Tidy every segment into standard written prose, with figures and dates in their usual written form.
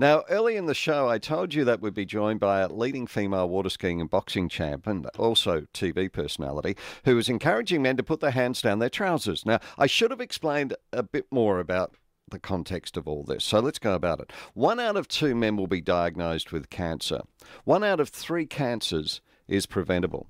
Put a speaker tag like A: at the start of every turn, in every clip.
A: Now, early in the show, I told you that we'd be joined by a leading female water skiing and boxing champ and also TV personality who is encouraging men to put their hands down their trousers. Now, I should have explained a bit more about the context of all this. So let's go about it. 1 out of 2 men will be diagnosed with cancer. 1 out of 3 cancers is preventable.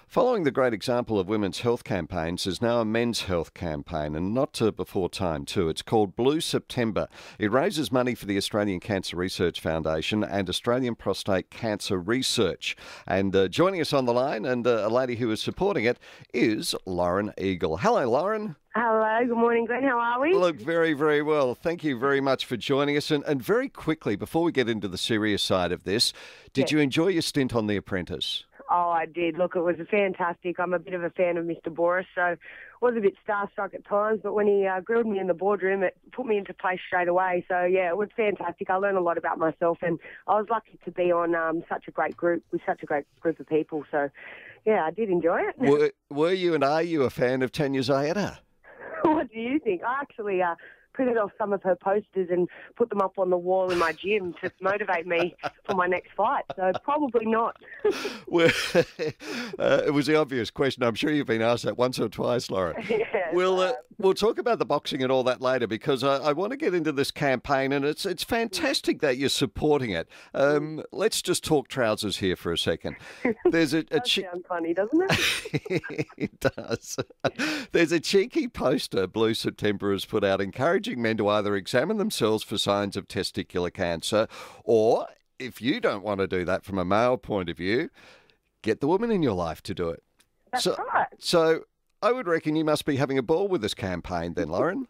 A: Following the great example of women's health campaigns, there's now a men's health campaign, and not before time too. It's called Blue September. It raises money for the Australian Cancer Research Foundation and Australian Prostate Cancer Research. And joining us on the line, and a lady who is supporting it, is Lauryn Eagle. Hello, Lauryn.
B: Hello, good morning, Glenn. How are we?
A: Look, very, very well. Thank you very much for joining us. And very quickly, before we get into the serious side of this, did you enjoy your stint on The Apprentice?
B: Oh, I did. Look, it was fantastic. I'm a bit of a fan of Mr. Boris, so was a bit starstruck at times, but when he grilled me in the boardroom, it put me into place straight away. So, yeah, it was fantastic. I learned a lot about myself, and I was lucky to be on such a great group with such a great group of people. So, yeah, I did enjoy it.
A: Were you and are you a fan of Tanya Zayeda?
B: What do you think? I actually printed off some of her posters and put them up on the wall in my gym to motivate me for my next fight. So probably not.
A: Well, it was the obvious question. I'm sure you've been asked that once or twice, Lauryn.
B: Yes,
A: We'll talk about the boxing and all that later because I want to get into this campaign, and it's fantastic that you're supporting it. Let's just talk trousers here for a second. There's a
B: sounds funny, doesn't it?
A: It does. There's a cheeky poster Blue September has put out encouraging men to either examine themselves for signs of testicular cancer or, if you don't want to do that from a male point of view, get the woman in your life to do it.
B: That's right.
A: So I would reckon you must be having a ball with this campaign then, Lauryn.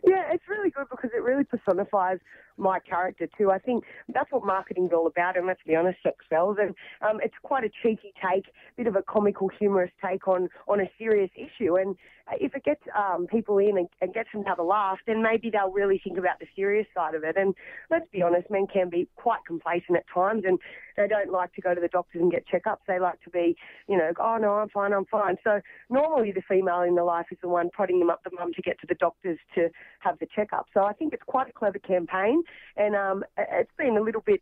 B: Yeah, it's really good because it really personifies my character too. I think that's what marketing's all about, and let's be honest, sex sells. And it's quite a cheeky take, bit of a comical, humorous take on a serious issue. And if it gets people in and gets them to have a laugh, then maybe they'll really think about the serious side of it. And let's be honest, men can be quite complacent at times, and they don't like to go to the doctors and get checkups. They like to be, oh no, I'm fine, I'm fine. So normally the female in the life is the one prodding them up the mum to get to the doctors to have the checkup. So I think it's quite a clever campaign, and it's been a little bit,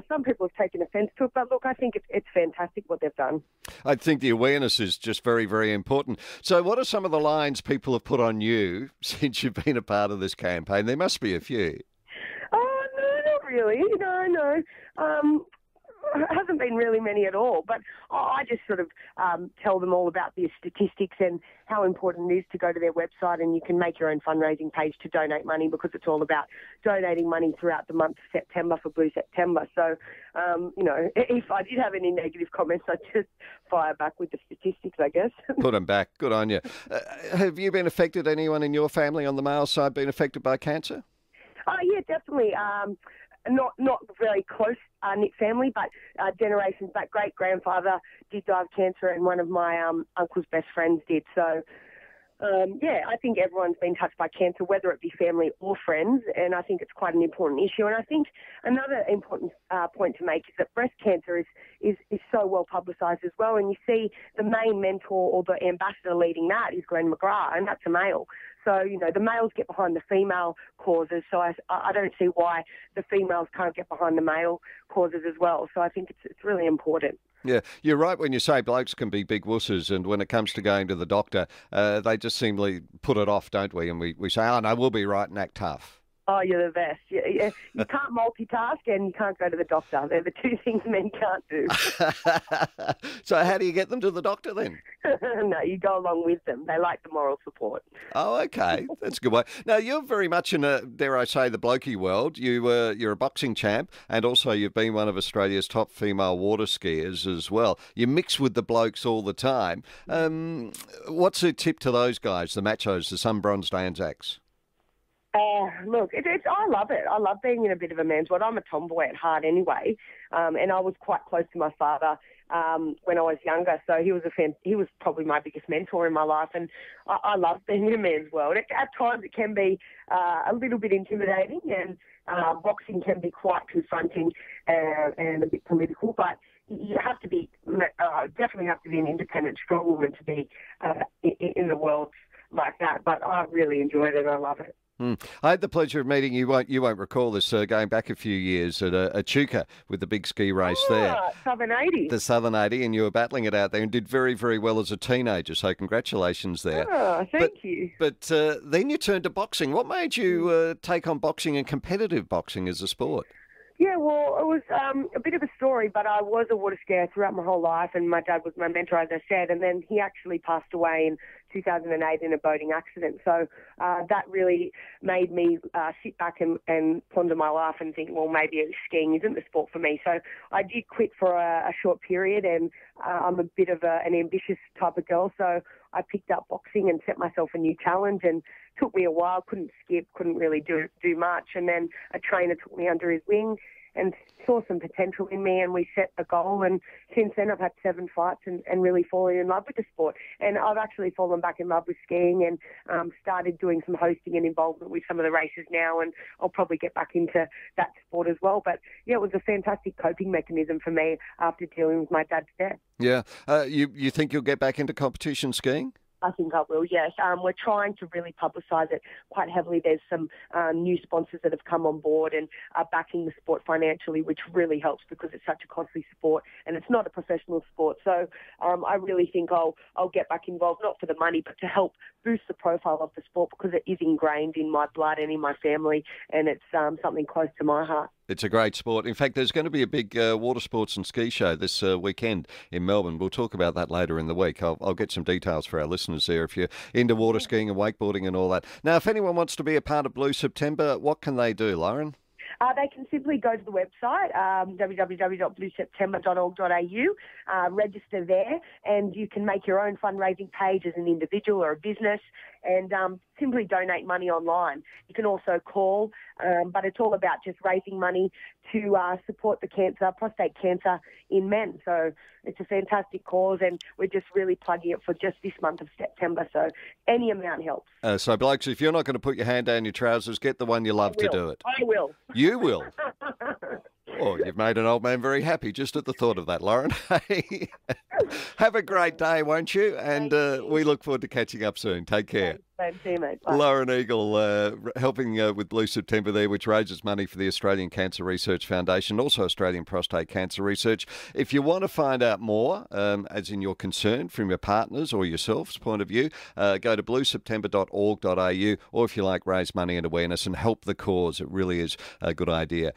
B: some people have taken offence to it, but look, I think it's fantastic what they've done.
A: I think the awareness is just very, very important. So what are some of the lines people have put on you since you've been a part of this campaign? There must be a few.
B: Oh, no, not really. No. Hasn't been really many at all, but I just sort of tell them all about the statistics and how important it is to go to their website, and you can make your own fundraising page to donate money because it's all about donating money throughout the month of September for Blue September. So, if I did have any negative comments, I'd just fire back with the statistics, I guess.
A: Put them back. Good on you. Have you been affected? Anyone in your family on the male side been affected by cancer?
B: Oh, yeah, definitely. Not very close knit family, but generations back. Great grandfather did die of cancer, and one of my uncle's best friends did. So, I think everyone's been touched by cancer, whether it be family or friends, and I think it's quite an important issue. And I think another important point to make is that breast cancer is so well publicised as well. And you see the main mentor or the ambassador leading that is Glenn McGrath, and that's a male. So, the males get behind the female causes, so I don't see why the females can't get behind the male causes as well. So I think it's really important.
A: Yeah, you're right when you say blokes can be big wusses, and when it comes to going to the doctor, they just seemingly put it off, don't we? And we say, oh, no, we'll be right and act tough.
B: Oh, you're the best. You can't multitask and you can't go to the doctor. They're the two things men can't do.
A: So how do you get them to the doctor then?
B: No, you go along with them. They like the moral support.
A: Oh, okay. That's a good way. Now, you're very much in, dare I say, the blokey world. You're a boxing champ, and also you've been one of Australia's top female water skiers as well. You mix with the blokes all the time. What's a tip to those guys, the machos, the sun-bronzed Anzacs?
B: Look, I love it. I love being in a bit of a man's world. I'm a tomboy at heart anyway, and I was quite close to my father when I was younger, so he was probably my biggest mentor in my life, and I love being in a man's world. At times it can be a little bit intimidating, and boxing can be quite confronting and a bit political, but you have to be, definitely have to be an independent, strong woman to be in the world like that. But I really enjoyed it. I love it.
A: I had the pleasure of meeting you. Won't recall this, going back a few years at Echuca with the big ski race there,
B: Southern 80.
A: the Southern 80, and you were battling it out there and did very, very well as a teenager. So congratulations there.
B: Oh, thank you.
A: But then you turned to boxing. What made you take on boxing and competitive boxing as a sport?
B: Yeah, well, it was a bit of a story, but I was a water skier throughout my whole life, and my dad was my mentor, as I said, and then he actually passed away in 2008 in a boating accident. So that really made me sit back and ponder my life and think, well, maybe skiing isn't the sport for me. So I did quit for a short period, and I'm a bit of an ambitious type of girl, so I picked up boxing and set myself a new challenge, and took me a while, couldn't skip, couldn't really do much, and then a trainer took me under his wing and saw some potential in me, and we set a goal, and since then I've had 7 fights and really fallen in love with the sport. And I've actually fallen back in love with skiing and started doing some hosting and involvement with some of the races now, and I'll probably get back into that sport as well. But yeah, it was a fantastic coping mechanism for me after dealing with my dad's death.
A: Yeah. You think you'll get back into competition skiing?
B: I think I will, yes. We're trying to really publicise it quite heavily. There's some new sponsors that have come on board and are backing the sport financially, which really helps because it's such a costly sport and it's not a professional sport. So I really think I'll get back involved, not for the money, but to help boost the profile of the sport because it is ingrained in my blood and in my family, and it's something close to my heart.
A: It's a great sport. In fact, there's going to be a big water sports and ski show this weekend in Melbourne. We'll talk about that later in the week. I'll get some details for our listeners there if you're into water skiing and wakeboarding and all that. Now, if anyone wants to be a part of Blue September, what can they do, Lauren?
B: They can simply go to the website, www.blueseptember.org.au, register there, and you can make your own fundraising page as an individual or a business, and simply donate money online. You can also call, but it's all about just raising money to support the prostate cancer in men. So it's a fantastic cause, and we're just really plugging it for just this month of September. So any amount helps.
A: So, blokes, if you're not going to put your hand down your trousers, get the one you love to do it.
B: I will.
A: You will. Oh, you've made an old man very happy just at the thought of that, Lauren. Have a great day, won't you? And we look forward to catching up soon. Take care.
B: See you, mate. Bye.
A: Lauryn Eagle helping with Blue September there, which raises money for the Australian Cancer Research Foundation, also Australian Prostate Cancer Research. If you want to find out more, as in your concern from your partners or yourself's point of view, go to blueseptember.org.au, or if you like, raise money and awareness and help the cause. It really is a good idea.